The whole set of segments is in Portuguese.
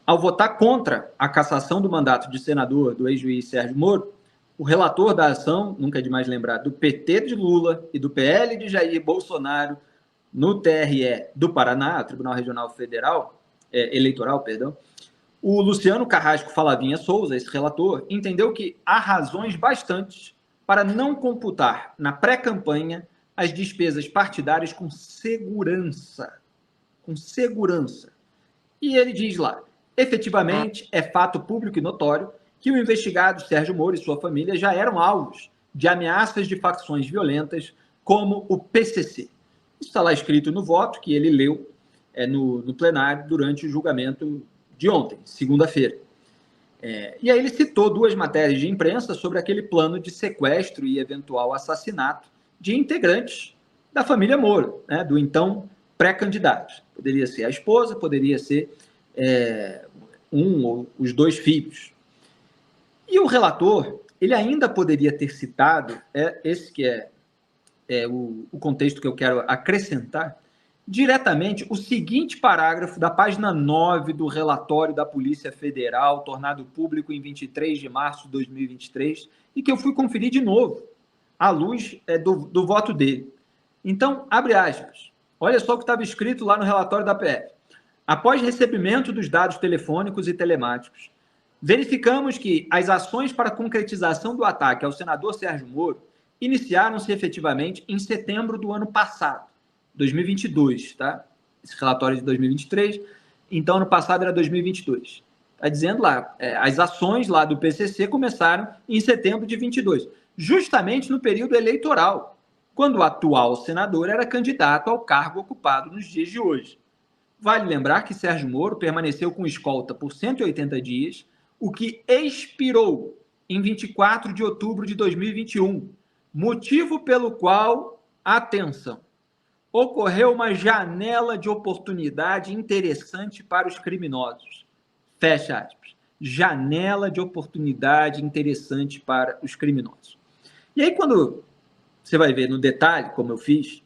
Ao votar contra a cassação do mandato de senador do ex-juiz Sérgio Moro, o relator da ação, nunca é demais lembrar, do PT de Lula e do PL de Jair Bolsonaro no TRE do Paraná, Tribunal Regional Federal, Eleitoral, perdão, o Luciano Carrasco Falavinha Souza, esse relator, entendeu que há razões bastantes para não computar na pré-campanha as despesas partidárias com segurança. Com segurança. E ele diz lá, efetivamente, é fato público e notório que o investigado Sérgio Moro e sua família já eram alvos de ameaças de facções violentas como o PCC. Isso está lá escrito no voto que ele leu no plenário durante o julgamento de ontem, segunda-feira. E aí ele citou duas matérias de imprensa sobre aquele plano de sequestro e eventual assassinato de integrantes da família Moro, né, do então pré-candidato. Poderia ser a esposa, poderia ser um ou os dois filhos. E o relator, ele ainda poderia ter citado, esse que é o contexto que eu quero acrescentar, diretamente o seguinte parágrafo da página 9 do relatório da Polícia Federal, tornado público em 23 de março de 2023, e que eu fui conferir de novo, à luz do voto dele. Então, abre aspas. Olha só o que estava escrito lá no relatório da PF. Após recebimento dos dados telefônicos e telemáticos, verificamos que as ações para concretização do ataque ao senador Sérgio Moro iniciaram-se efetivamente em setembro do ano passado, 2022, tá? Esse relatório é de 2023, então ano passado era 2022. Está dizendo lá, as ações lá do PCC começaram em setembro de 22, justamente no período eleitoral, quando o atual senador era candidato ao cargo ocupado nos dias de hoje. Vale lembrar que Sérgio Moro permaneceu com escolta por 180 dias, o que expirou em 24 de outubro de 2021, motivo pelo qual, atenção, ocorreu uma janela de oportunidade interessante para os criminosos. Fecha aspas. Janela de oportunidade interessante para os criminosos. E aí, quando você vai ver no detalhe, como eu fiz,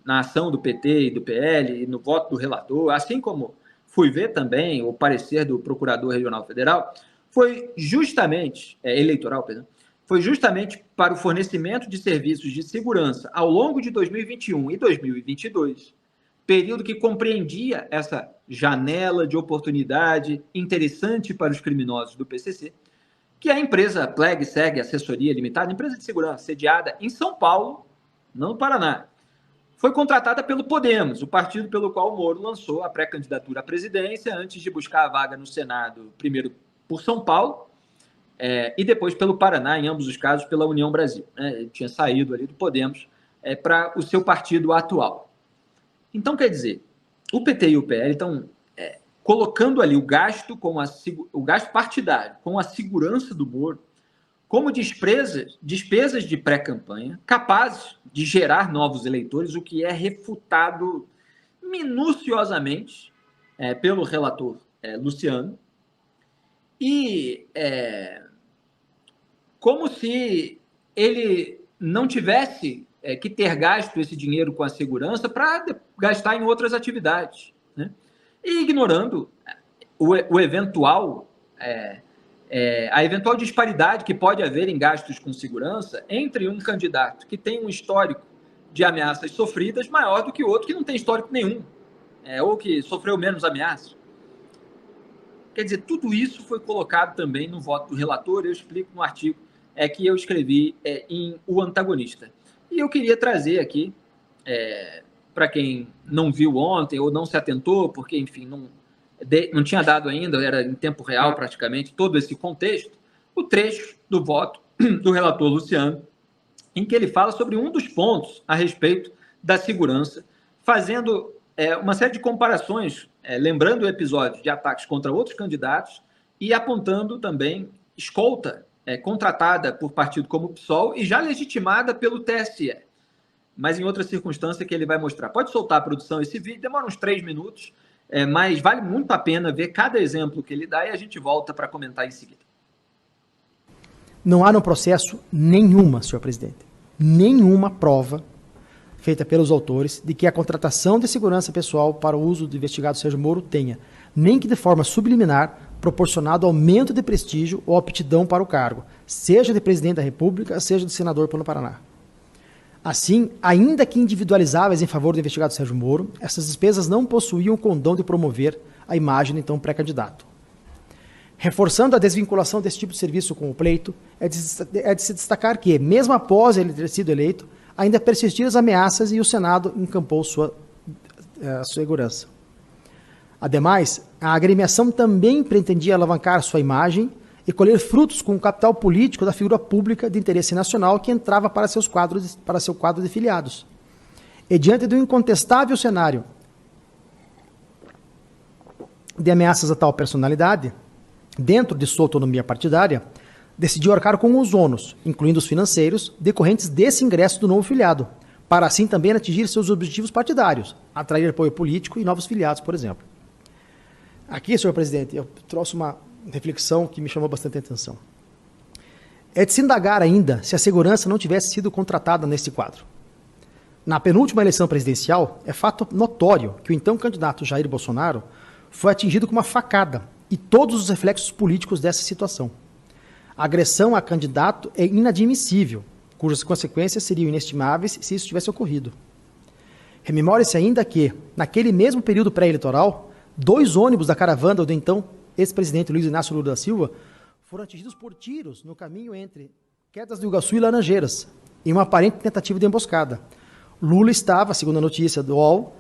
na ação do PT e do PL, e no voto do relator, assim como fui ver também o parecer do Procurador Regional Federal, foi justamente, eleitoral, perdão, foi justamente para o fornecimento de serviços de segurança ao longo de 2021 e 2022, período que compreendia essa janela de oportunidade interessante para os criminosos do PCC, que a empresa Pleg Seg Assessoria Limitada, empresa de segurança sediada em São Paulo, não no Paraná, foi contratada pelo Podemos, o partido pelo qual o Moro lançou a pré-candidatura à presidência antes de buscar a vaga no Senado, primeiro por São Paulo, e depois pelo Paraná, em ambos os casos pela União Brasil. Ele tinha saído ali do Podemos para o seu partido atual. Então, quer dizer, o PT e o PL estão colocando ali o gasto partidário com a segurança do Moro como despesas de pré-campanha capazes de gerar novos eleitores, o que é refutado minuciosamente pelo relator Luciano, e como se ele não tivesse que ter gasto esse dinheiro com a segurança para gastar em outras atividades, né? E ignorando a eventual disparidade que pode haver em gastos com segurança entre um candidato que tem um histórico de ameaças sofridas maior do que o outro que não tem histórico nenhum, ou que sofreu menos ameaças. Quer dizer, tudo isso foi colocado também no voto do relator, eu explico no artigo que eu escrevi em O Antagonista. E eu queria trazer aqui, para quem não viu ontem ou não se atentou, porque, enfim, não tinha dado ainda, era em tempo real praticamente, todo esse contexto, o trecho do voto do relator Luciano, em que ele fala sobre um dos pontos a respeito da segurança, fazendo uma série de comparações, lembrando o episódio de ataques contra outros candidatos e apontando também escolta contratada por partido como o PSOL e já legitimada pelo TSE, mas em outra circunstância que ele vai mostrar. Pode soltar a produção esse vídeo, demora uns 3 minutos, mas vale muito a pena ver cada exemplo que ele dá e a gente volta para comentar em seguida. Não há no processo nenhuma, senhor presidente, nenhuma prova feita pelos autores de que a contratação de segurança pessoal para o uso do investigado Sérgio Moro tenha nem que de forma subliminar, proporcionado aumento de prestígio ou aptidão para o cargo, seja de presidente da República, seja de senador pelo Paraná. Assim, ainda que individualizáveis em favor do investigado Sérgio Moro, essas despesas não possuíam o condão de promover a imagem do então pré-candidato. Reforçando a desvinculação desse tipo de serviço com o pleito, é de se destacar que, mesmo após ele ter sido eleito, ainda persistiram as ameaças e o Senado encampou sua segurança. Ademais, a agremiação também pretendia alavancar sua imagem e colher frutos com o capital político da figura pública de interesse nacional que entrava para seu quadro de filiados. E diante do incontestável cenário de ameaças a tal personalidade, dentro de sua autonomia partidária, decidiu arcar com os ônus, incluindo os financeiros, decorrentes desse ingresso do novo filiado, para assim também atingir seus objetivos partidários, atrair apoio político e novos filiados, por exemplo. Aqui, senhor presidente, eu trouxe uma reflexão que me chamou bastante atenção. É de se indagar ainda se a segurança não tivesse sido contratada nesse quadro. Na penúltima eleição presidencial, é fato notório que o então candidato Jair Bolsonaro foi atingido com uma facada e todos os reflexos políticos dessa situação. A agressão a candidato é inadmissível, cujas consequências seriam inestimáveis se isso tivesse ocorrido. Rememore-se ainda que, naquele mesmo período pré-eleitoral, 2 ônibus da caravana do então ex-presidente Luiz Inácio Lula da Silva foram atingidos por tiros no caminho entre Quedas do Iguaçu e Laranjeiras, em uma aparente tentativa de emboscada. Lula estava, segundo a notícia do UOL,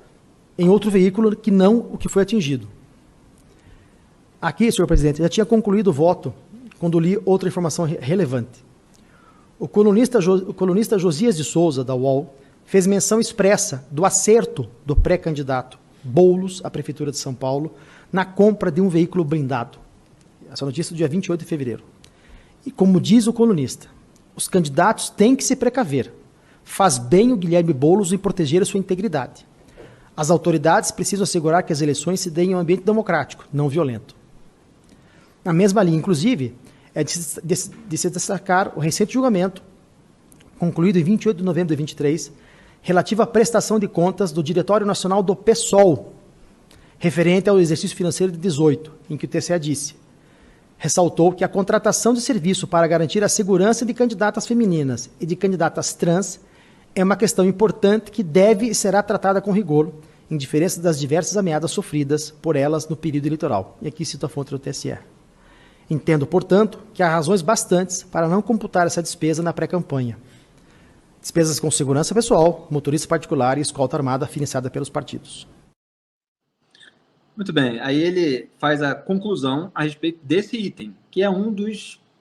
em outro veículo que não o que foi atingido. Aqui, senhor presidente, já tinha concluído o voto quando li outra informação relevante. O colunista Josias de Souza, da UOL, fez menção expressa do acerto do pré-candidato Boulos à Prefeitura de São Paulo na compra de um veículo blindado. Essa notícia é do dia 28 de fevereiro. E como diz o colunista, os candidatos têm que se precaver. Faz bem o Guilherme Boulos em proteger a sua integridade. As autoridades precisam assegurar que as eleições se deem em um ambiente democrático, não violento. Na mesma linha, inclusive, é de se destacar o recente julgamento, concluído em 28 de novembro de 2023, relativo à prestação de contas do Diretório Nacional do PSOL, referente ao exercício financeiro de 18, em que o TCE ressaltou que a contratação de serviço para garantir a segurança de candidatas femininas e de candidatas trans é uma questão importante que deve e será tratada com rigor, em diferença das diversas ameaças sofridas por elas no período eleitoral. E aqui cito a fonte do TSE. Entendo, portanto, que há razões bastantes para não computar essa despesa na pré-campanha. Despesas com segurança pessoal, motorista particular e escolta armada financiada pelos partidos. Muito bem, aí ele faz a conclusão a respeito desse item, que é um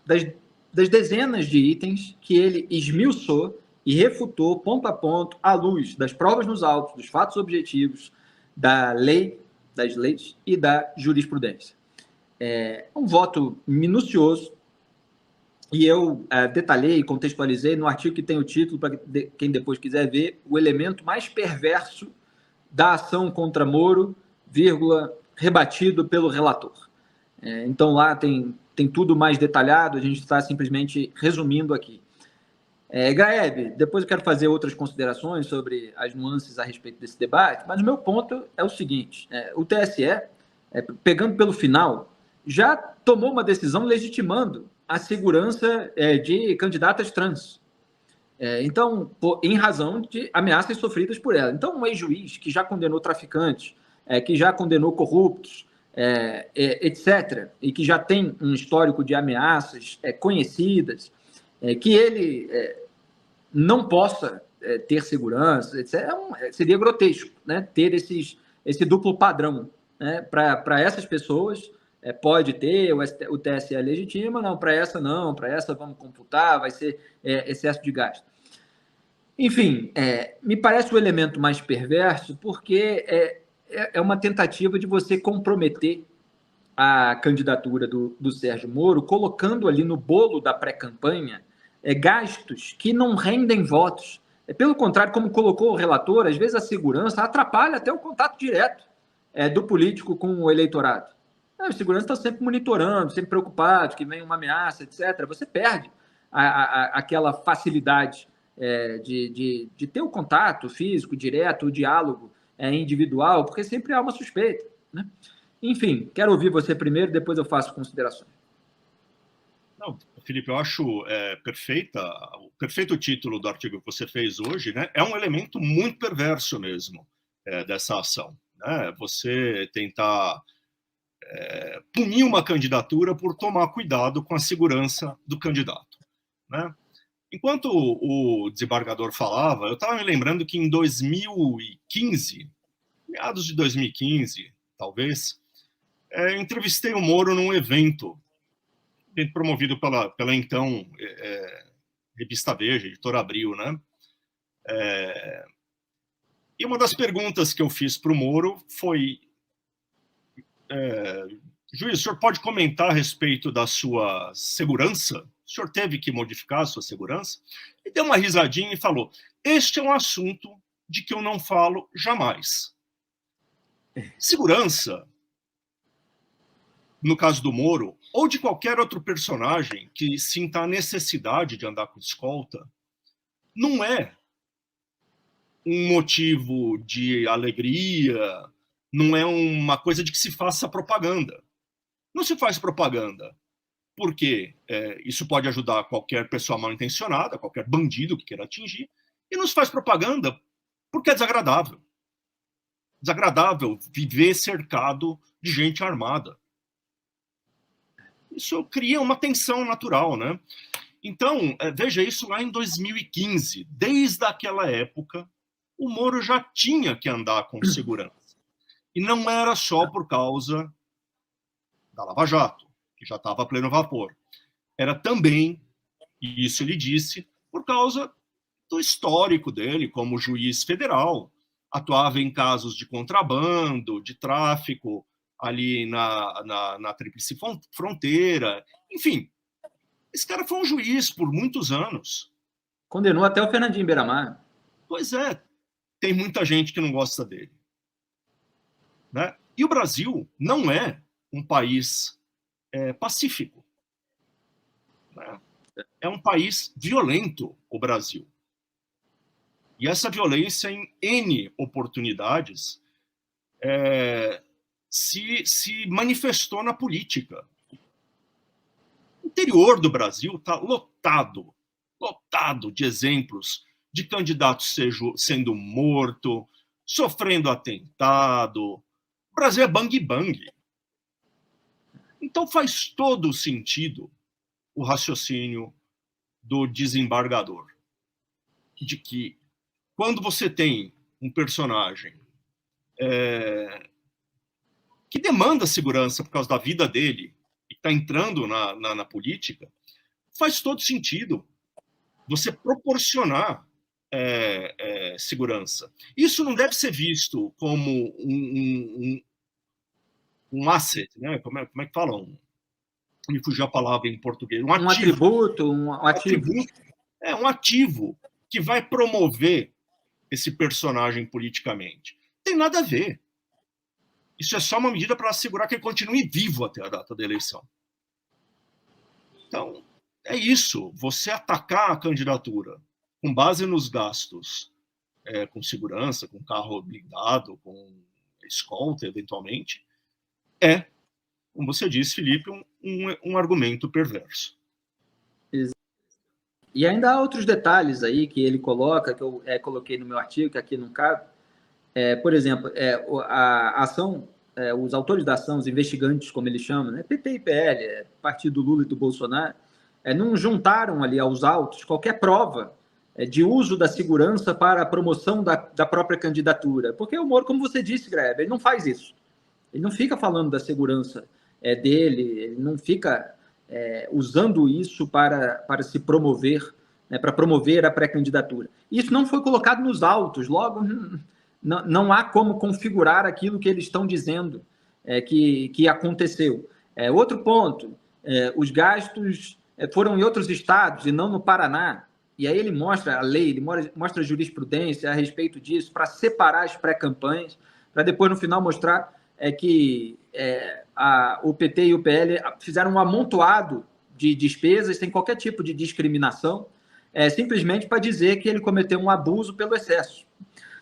das dezenas de itens que ele esmiuçou e refutou ponto a ponto à luz das provas nos autos, dos fatos objetivos, da lei, das leis e da jurisprudência. É um voto minucioso e eu detalhei e contextualizei no artigo que tem o título, para quem depois quiser ver, o elemento mais perverso da ação contra Moro, rebatido pelo relator. Então lá tem tudo mais detalhado, a gente está simplesmente resumindo aqui. Gaeb, depois eu quero fazer outras considerações sobre as nuances a respeito desse debate, mas o meu ponto é o seguinte, o TSE, pegando pelo final, já tomou uma decisão legitimando a segurança de candidatas trans. Então, em razão de ameaças sofridas por ela. Então, um ex-juiz que já condenou traficantes, que já condenou corruptos, etc., e que já tem um histórico de ameaças conhecidas, que ele não possa ter segurança, etc., seria grotesco, né, ter esse duplo padrão. Né, para essas pessoas, pode ter, o TSE legitima, não, para essa não, para essa vamos computar, vai ser excesso de gasto. Enfim, me parece o elemento mais perverso porque é uma tentativa de você comprometer a candidatura do Sérgio Moro, colocando ali no bolo da pré-campanha gastos que não rendem votos. Pelo contrário, como colocou o relator, às vezes a segurança atrapalha até o contato direto do político com o eleitorado. Os seguranças estão sempre monitorando, sempre preocupados que vem uma ameaça, etc. Você perde aquela facilidade de ter o contato físico, direto, o diálogo individual, porque sempre há uma suspeita. Né? Enfim, quero ouvir você primeiro, depois eu faço considerações. Não, Felipe, eu acho o perfeito título do artigo que você fez hoje, né? É um elemento muito perverso mesmo dessa ação, né? Você tentar punir uma candidatura por tomar cuidado com a segurança do candidato, né? Enquanto o desembargador falava, eu estava me lembrando que em 2015, meados de 2015, talvez, entrevistei o Moro num evento promovido pela então revista Veja, editora Abril, né? E uma das perguntas que eu fiz para o Moro foi: juiz, o senhor pode comentar a respeito da sua segurança? O senhor teve que modificar a sua segurança? E deu uma risadinha e falou: este é um assunto de que eu não falo jamais. Segurança, no caso do Moro, ou de qualquer outro personagem que sinta a necessidade de andar com escolta, não é um motivo de alegria, não é uma coisa de que se faça propaganda. Não se faz propaganda porque isso pode ajudar qualquer pessoa mal intencionada, qualquer bandido que queira atingir, e não se faz propaganda porque é desagradável. Desagradável viver cercado de gente armada. Isso cria uma tensão natural, né? Então, veja isso lá em 2015. Desde aquela época, o Moro já tinha que andar com segurança. E não era só por causa da Lava Jato, que já estava a pleno vapor. Era também, e isso ele disse, por causa do histórico dele como juiz federal. Atuava em casos de contrabando, de tráfico, ali na Tríplice Fronteira. Enfim, esse cara foi um juiz por muitos anos. Condenou até o Fernandinho Beiramar. Pois é, tem muita gente que não gosta dele, né? E o Brasil não é um país pacífico, né? É um país violento, o Brasil. E essa violência, em N oportunidades, se manifestou na política. O interior do Brasil está lotado de exemplos de candidatos sendo morto, sofrendo atentado. O Brasil é bang-bang. Então faz todo sentido o raciocínio do desembargador, de que quando você tem um personagem que demanda segurança por causa da vida dele e está entrando na política, faz todo sentido você proporcionar segurança. Isso não deve ser visto como um asset, né? Como é que falam? Me fugiu a palavra em português. Um atributo, um ativo. Um ativo que vai promover esse personagem politicamente. Tem nada a ver. Isso é só uma medida para assegurar que ele continue vivo até a data da eleição. Então, é isso. Você atacar a candidatura com base nos gastos, com segurança, com carro blindado, com escolta, eventualmente, como você disse, Felipe, um argumento perverso. E ainda há outros detalhes aí que ele coloca, que eu coloquei no meu artigo, que aqui não cabe. Por exemplo, a ação, os autores da ação, os investigantes, como eles chamam, né, PT e PL, partido do Lula e do Bolsonaro, não juntaram ali aos autos qualquer prova de uso da segurança para a promoção da própria candidatura. Porque o Moro, como você disse, Greve, ele não faz isso. Ele não fica falando da segurança dele, ele não fica usando isso para se promover, né, para promover a pré-candidatura. Isso não foi colocado nos autos, logo não há como configurar aquilo que eles estão dizendo que aconteceu. Outro ponto, os gastos foram em outros estados e não no Paraná, e aí ele mostra a lei, ele mostra a jurisprudência a respeito disso, para separar as pré-campanhas, para depois no final mostrar que o PT e o PL fizeram um amontoado de despesas sem qualquer tipo de discriminação, simplesmente para dizer que ele cometeu um abuso pelo excesso.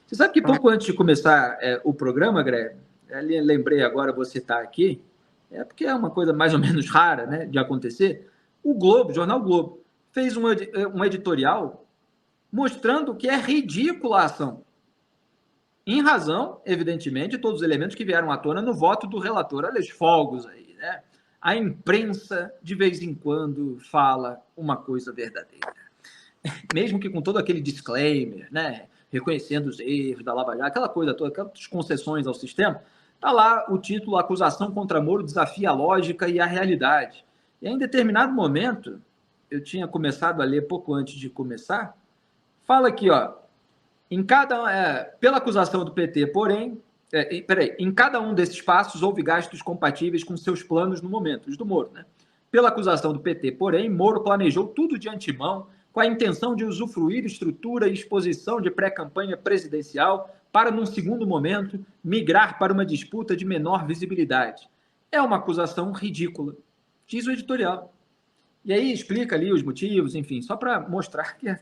Você sabe que pouco antes de começar o programa, Greg, lembrei agora, vou citar aqui, porque é uma coisa mais ou menos rara, né, de acontecer. O Globo, o jornal Globo, fez um editorial mostrando que é ridícula a ação, em razão, evidentemente, de todos os elementos que vieram à tona no voto do relator. Olha os fogos aí, né? A imprensa, de vez em quando, fala uma coisa verdadeira. Mesmo que com todo aquele disclaimer, né? Reconhecendo os erros da Lava Jato, aquela coisa toda, aquelas concessões ao sistema, está lá o título Acusação contra Moro desafia a lógica e a realidade. E em determinado momento, eu tinha começado a ler pouco antes de começar, fala aqui, ó, pela acusação do PT, porém, em cada um desses passos houve gastos compatíveis com seus planos no momento, os do Moro, né? Pela acusação do PT, porém, Moro planejou tudo de antemão com a intenção de usufruir estrutura e exposição de pré-campanha presidencial para, num segundo momento, migrar para uma disputa de menor visibilidade. É uma acusação ridícula, diz o editorial. E aí explica ali os motivos, enfim, só para mostrar que o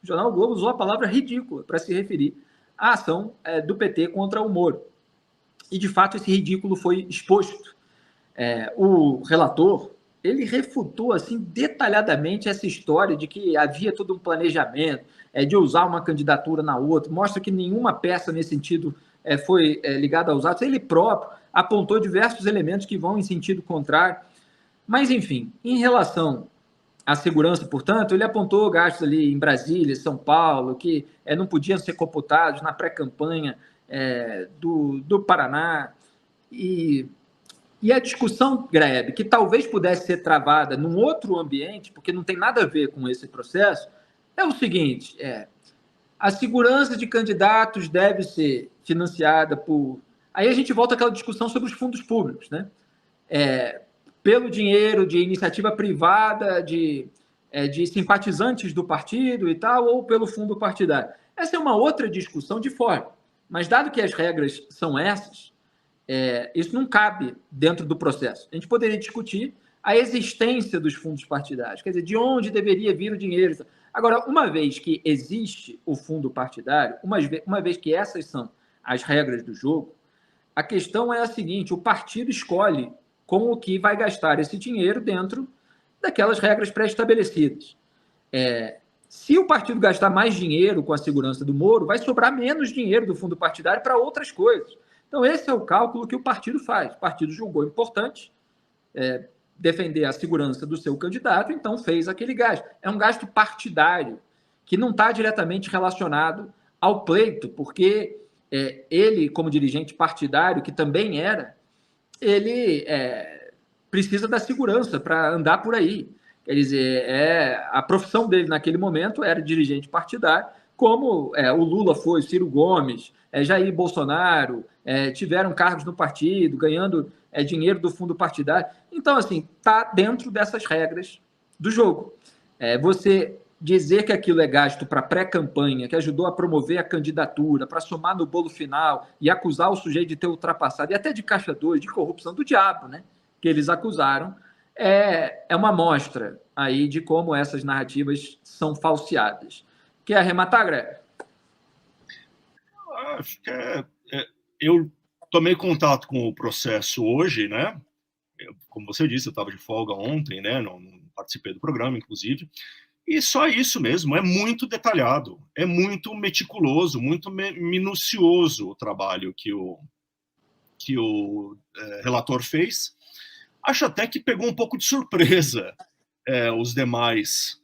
jornal o Globo usou a palavra ridícula para se referir à ação do PT contra o Moro. E, de fato, esse ridículo foi exposto. O relator, ele refutou assim detalhadamente essa história de que havia todo um planejamento de usar uma candidatura na outra, mostra que nenhuma peça nesse sentido foi ligada aos atos. Ele próprio apontou diversos elementos que vão em sentido contrário. Mas, enfim, em relação à segurança, portanto, ele apontou gastos ali em Brasília, São Paulo, que não podiam ser computados na pré-campanha do Paraná. E a discussão, Grebe, que talvez pudesse ser travada num outro ambiente, porque não tem nada a ver com esse processo, é o seguinte, a segurança de candidatos deve ser financiada por... Aí a gente volta àquela discussão sobre os fundos públicos, né? Pelo dinheiro de iniciativa privada, de simpatizantes do partido e tal, ou pelo fundo partidário. Essa é uma outra discussão de fora. Mas, dado que as regras são essas, isso não cabe dentro do processo. A gente poderia discutir a existência dos fundos partidários, quer dizer, de onde deveria vir o dinheiro. Agora, uma vez que existe o fundo partidário, uma vez que essas são as regras do jogo, a questão é a seguinte: o partido escolhe com o que vai gastar esse dinheiro dentro daquelas regras pré-estabelecidas. Se o partido gastar mais dinheiro com a segurança do Moro, vai sobrar menos dinheiro do fundo partidário para outras coisas. Então, esse é o cálculo que o partido faz. O partido julgou importante defender a segurança do seu candidato, então fez aquele gasto. É um gasto partidário, que não está diretamente relacionado ao pleito, porque ele, como dirigente partidário, que também ele precisa da segurança para andar por aí. Quer dizer, a profissão dele naquele momento era dirigente partidário, como o Lula foi, Ciro Gomes, Jair Bolsonaro, tiveram cargos no partido, ganhando dinheiro do fundo partidário. Então, assim, está dentro dessas regras do jogo. Você dizer que aquilo é gasto para pré-campanha, que ajudou a promover a candidatura, para somar no bolo final e acusar o sujeito de ter ultrapassado, e até de caixa 2, de corrupção do diabo, né, que eles acusaram, é uma amostra aí de como essas narrativas são falseadas. Quer arrematar, Greg? Acho que eu tomei contato com o processo hoje, né? Como você disse, eu estava de folga ontem, né? Não participei do programa, inclusive. E só isso mesmo, é muito detalhado, é muito meticuloso, muito minucioso o trabalho que o relator fez. Acho até que pegou um pouco de surpresa os demais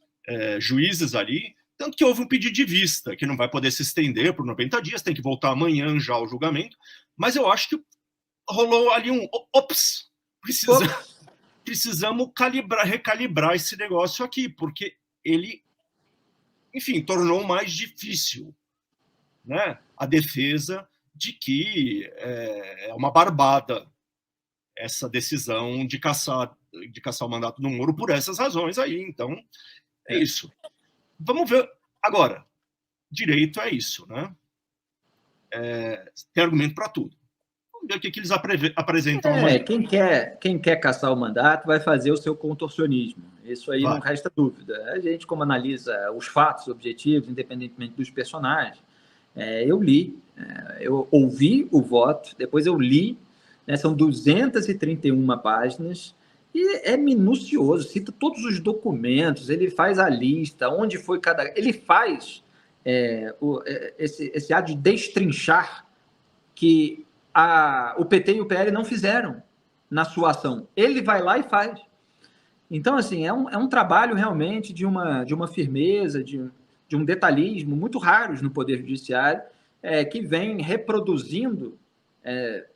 juízes ali, tanto que houve um pedido de vista, que não vai poder se estender por 90 dias, tem que voltar amanhã já ao julgamento, mas eu acho que rolou ali ops, precisamos recalibrar esse negócio aqui, porque ele, enfim, tornou mais difícil, né, a defesa de que é uma barbada essa decisão de caçar o mandato do Moro por essas razões aí. Então, é isso. Vamos ver. Agora, direito é isso, né? Tem argumento para tudo. Vamos ver o que eles apresentam amanhã. Quem quer caçar o mandato vai fazer o seu contorcionismo. Isso aí não resta dúvida. A gente, como analisa os fatos objetivos, independentemente dos personagens, eu li, eu ouvi o voto, depois eu li né? São 231 páginas e é minucioso, cita todos os documentos, ele faz a lista, onde foi cada... Ele faz esse ato de destrinchar que o PT e o PL não fizeram na sua ação. Ele vai lá e faz. Então, assim, é um trabalho realmente de uma firmeza, de um detalhismo muito raros no Poder Judiciário, que vem reproduzindo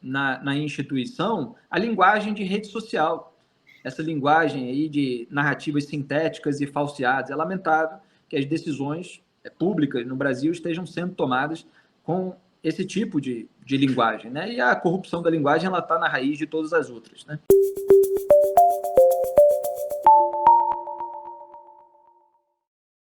na instituição a linguagem de rede social. Essa linguagem aí de narrativas sintéticas e falseadas. É lamentável que as decisões públicas no Brasil estejam sendo tomadas com esse tipo de linguagem, né? E a corrupção da linguagem ela está na raiz de todas as outras, né?